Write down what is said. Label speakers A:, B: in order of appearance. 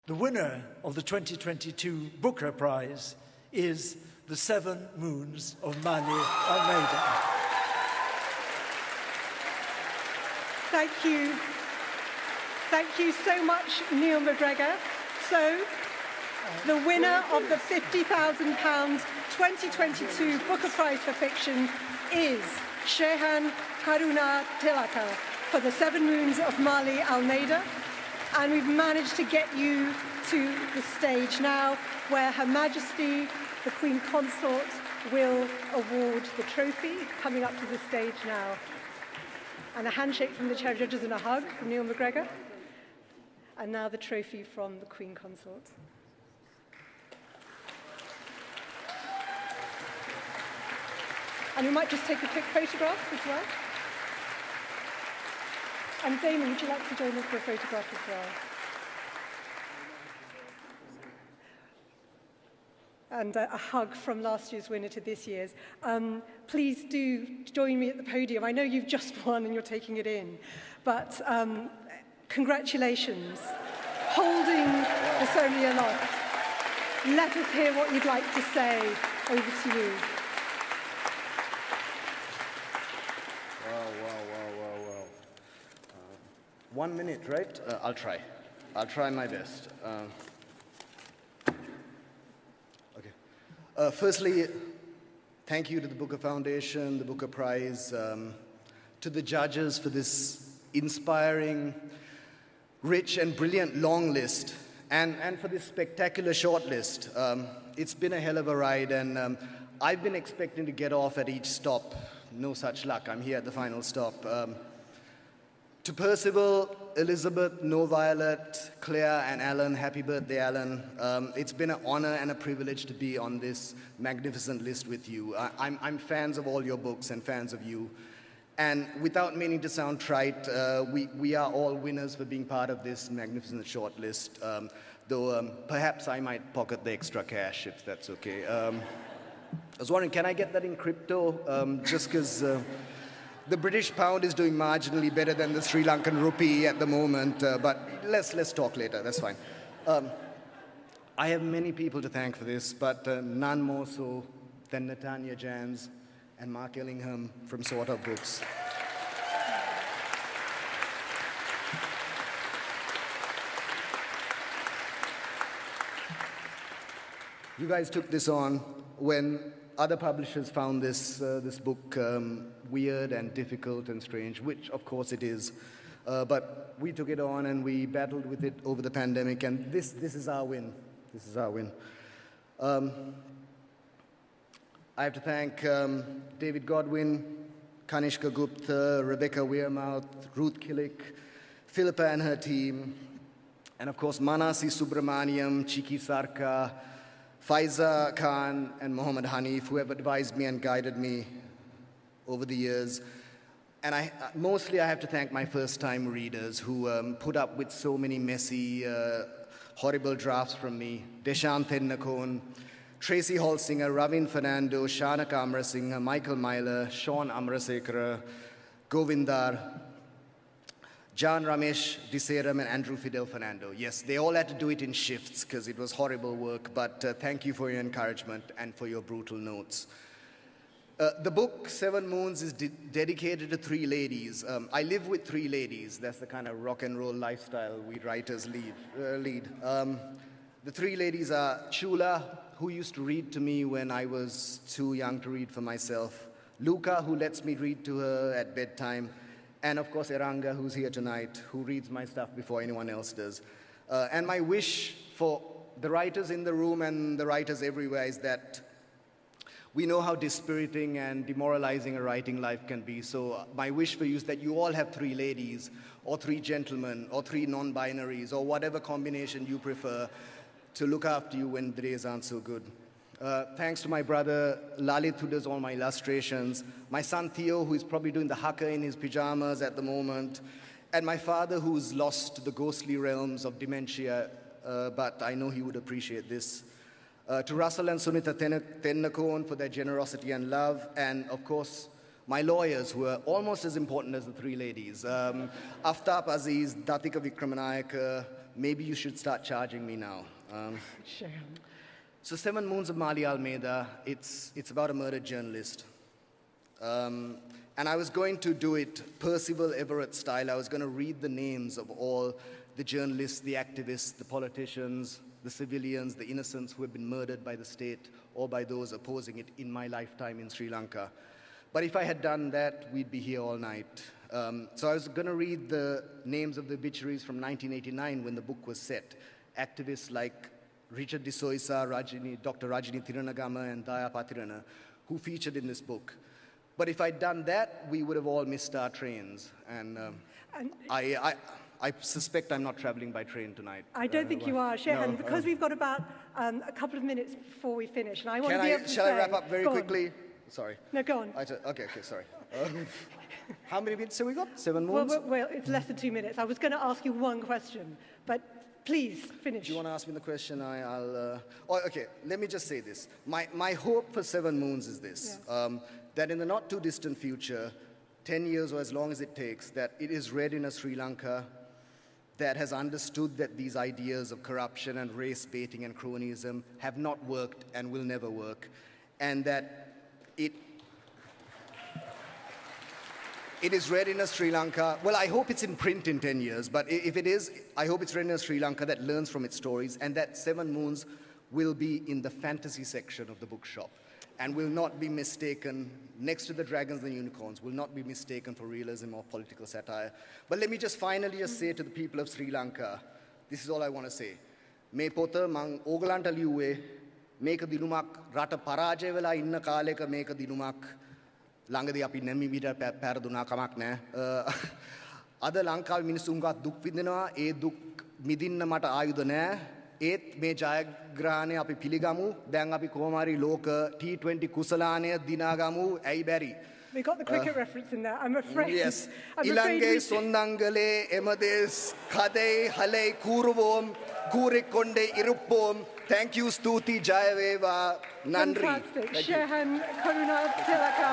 A: The winner of the 2022 Booker Prize is The Seven Moons of Mali Almeida.
B: Thank you. Thank you so much, Neil McGregor. So, the winner of the £50,000 2022 Booker Prize for Fiction is Shehan Karuna Tilaka for The Seven Moons of Mali Almeida. And we've managed to get you to the stage now, where Her Majesty, the Queen Consort, will award the trophy. Coming up to the stage now. And a handshake from the chair of judges and a hug from Neil McGregor. And now the trophy from the Queen Consort. And we might just take a quick photograph as well. And Damon, would you like to join us for a photograph as well? And a hug from last year's winner to this year's. Please do join me at the podium. I know you've just won and you're taking it in, but congratulations. Holding the ceremony aloft. Let us hear what you'd like to say. Over to you.
C: Wow. 1 minute, right? I'll try. I'll try my best. Firstly, thank you to the Booker Foundation, the Booker Prize, to the judges for this inspiring, rich and brilliant long list, and for this spectacular short list. It's been a hell of a ride, and I've been expecting to get off at each stop. No such luck. I'm here at the final stop. To Percival, Elizabeth, No Violet, Claire, and Alan, happy birthday, Alan. It's been an honor and a privilege to be on this magnificent list with you. I'm fans of all your books and fans of you. And without meaning to sound trite, we are all winners for being part of this magnificent short list, though perhaps I might pocket the extra cash if that's okay. I was wondering, can I get that in crypto? Just because the British pound is doing marginally better than the Sri Lankan rupee at the moment, but let's talk later, that's fine. I have many people to thank for this, but none more so than Natanya Jans and Mark Ellingham from Sort of Books. You guys took this on when other publishers found this book weird and difficult and strange, which of course it is. But we took it on and we battled with it over the pandemic, and this is our win. This is our win. I have to thank David Godwin, Kanishka Gupta, Rebecca Weirmouth, Ruth Killick, Philippa and her team, and of course Manasi Subramaniam, Chiki Sarka, Faiza Khan, and Mohammed Hanif, who have advised me and guided me over the years. And mostly I have to thank my first-time readers who put up with so many messy, horrible drafts from me. Deshant Tennakon, Tracy Holsinger, Ravin Fernando, Shanak Amrasinghe, Michael Myler, Sean Amrasekara, Govindar, John Ramesh Diseram, and Andrew Fidel Fernando. Yes, they all had to do it in shifts because it was horrible work, but thank you for your encouragement and for your brutal notes. The book, Seven Moons, is dedicated to three ladies. I live with three ladies. That's the kind of rock and roll lifestyle we writers lead. The three ladies are Chula, who used to read to me when I was too young to read for myself, Luca, who lets me read to her at bedtime, and of course Eranga, who's here tonight, who reads my stuff before anyone else does. And my wish for the writers in the room and the writers everywhere is that we know how dispiriting and demoralizing a writing life can be. So my wish for you is that you all have three ladies, or three gentlemen, or three non-binaries, or whatever combination you prefer, to look after you when the days aren't so good. Thanks to my brother Lalit, who does all my illustrations, my son Theo, who is probably doing the haka in his pajamas at the moment, and my father, who's lost to the ghostly realms of dementia, but I know he would appreciate this. To Russell and Sunita Tennakon for their generosity and love, and of course, my lawyers, who are almost as important as the three ladies. Aftab Aziz, Datika Vikramanayaka, maybe you should start charging me now.
B: Shehan.
C: So 7 Moons of Mali Almeida, it's about a murdered journalist. And I was going to do it Percival Everett style. I was going to read the names of all the journalists, the activists, the politicians, the civilians, the innocents who have been murdered by the state or by those opposing it in my lifetime in Sri Lanka. But if I had done that, we'd be here all night. So I was going to read the names of the obituaries from 1989 when the book was set. Activists like Richard de Soisa, Dr. Rajini Thiranagama, and Daya Patirana, who featured in this book. But if I'd done that, we would have all missed our trains. And I suspect I'm not traveling by train tonight.
B: I don't think you are, Shehan,
C: no,
B: because we've got about a couple of minutes before we finish, and I want to be able to
C: Shall I wrap up very
B: Go on.
C: quickly? Sorry.
B: No, go on.
C: Okay, sorry. How many minutes have we got? 7 moons?
B: Well, it's less than 2 minutes. I was going to ask you one question, but please finish.
C: Do you want to ask me the question? Okay, let me just say this. My hope for 7 moons is this, that in the not too distant future, 10 years or as long as it takes, that it is read in a Sri Lanka that has understood that these ideas of corruption and race baiting and cronyism have not worked and will never work, and that it is read in a Sri Lanka. Well, I hope it's in print in 10 years, but if it is, I hope it's read in a Sri Lanka that learns from its stories, and that 7 Moons will be in the fantasy section of the bookshop and will not be mistaken, next to the dragons and unicorns, will not be mistaken for realism or political satire. But let me just finally just say to the people of Sri Lanka, this is all I want to say. Me pota mang ogalanta liuwe මේක දිනුමක් රට පරාජය වෙලා ඉන්න කාලෙක මේක දිනුමක් ළඟදී අපි නැමිමිට පැරදුනා කමක් නැහැ. අද ලංකාවේ මිනිස්සුන්ගා දුක් විඳිනවා. ඒ දුක් මිදින්න මට ආයුධ නැහැ. ඒත් මේ ජයග්‍රහණය අපි පිළිගමු. දැන් අපි කොහොම හරි ලෝක T20 කුසලානය දිනාගමු. ඇයි බැරි?
B: We got the cricket reference in there. I'm afraid.
C: Yes.
B: I'm
C: Ilange Sondangale Emades Kade Hale Kurvom Kurikonde Irupom. Thank you, Stuti Jayaveva Nandri.
B: Fantastic. Shehan Karuna Tilaka.